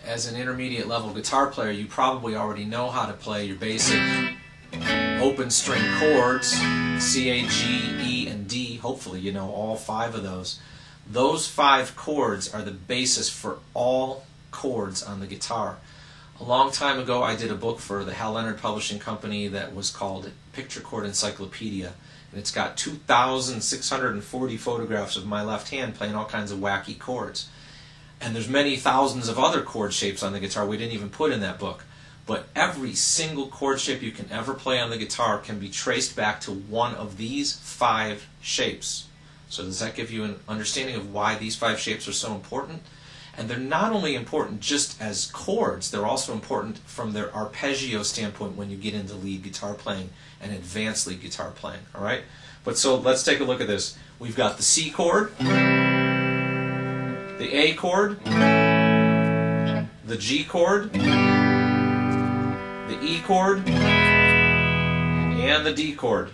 as an intermediate level guitar player, you probably already know how to play your basic open string chords, C, A, G, E, and D. Hopefully you know all 5 of those. Those 5 chords are the basis for all chords on the guitar. A long time ago I did a book for the Hal Leonard Publishing Company that was called Picture Chord Encyclopedia, and it's got 2,640 photographs of my left hand playing all kinds of wacky chords. And there's many thousands of other chord shapes on the guitar we didn't even put in that book. But every single chord shape you can ever play on the guitar can be traced back to one of these 5 shapes. So does that give you an understanding of why these 5 shapes are so important? And they're not only important just as chords, they're also important from their arpeggio standpoint when you get into lead guitar playing and advanced lead guitar playing. All right? But so let's take a look at this. We've got the C chord, the A chord, the G chord, the E chord, and the D chord.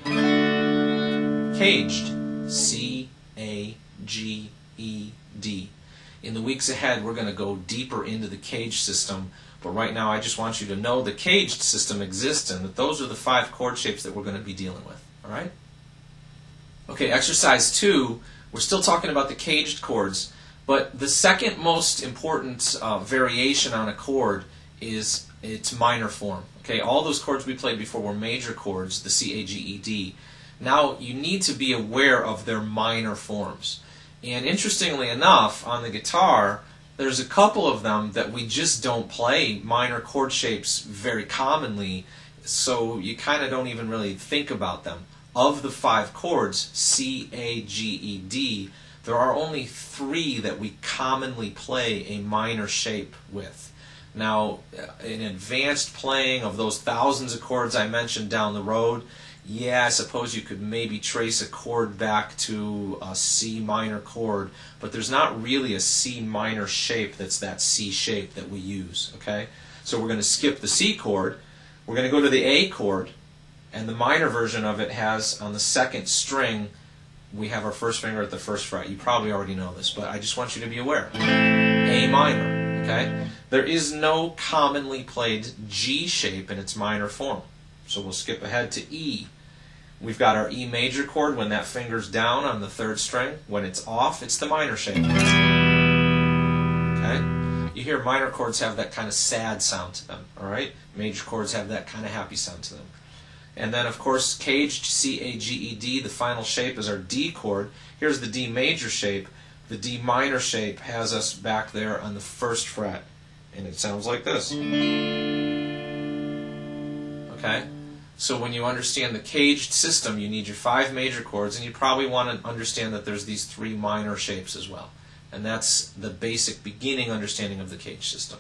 Caged. C, A, G, E, D. In the weeks ahead, we're going to go deeper into the caged system, but right now I just want you to know the caged system exists and that those are the 5 chord shapes that we're going to be dealing with. All right? Okay, exercise 2, we're still talking about the caged chords, but the second most important variation on a chord is its minor form. Okay, all those chords we played before were major chords, the C, A, G, E, D. Now you need to be aware of their minor forms. And interestingly enough, on the guitar, there's a couple of them that we just don't play minor chord shapes very commonly, so you kind of don't even really think about them. Of the 5 chords, C, A, G, E, D, there are only 3 that we commonly play a minor shape with. Now, in advanced playing of those thousands of chords I mentioned down the road, yeah, I suppose you could maybe trace a chord back to a C minor chord, but there's not really a C minor shape that's that C shape that we use, okay? So we're going to skip the C chord, we're going to go to the A chord, and the minor version of it has, on the 2nd string, we have our first finger at the 1st fret. You probably already know this, but I just want you to be aware. A minor, okay? There is no commonly played G shape in its minor form. So we'll skip ahead to E. We've got our E major chord when that finger's down on the 3rd string. When it's off, it's the minor shape. Okay? You hear minor chords have that kind of sad sound to them, all right? Major chords have that kind of happy sound to them. And then, of course, caged, C, A, G, E, D, the final shape is our D chord. Here's the D major shape. The D minor shape has us back there on the 1st fret. And it sounds like this. Okay? So when you understand the caged system, you need your 5 major chords, and you probably want to understand that there's these 3 minor shapes as well. And that's the basic beginning understanding of the caged system.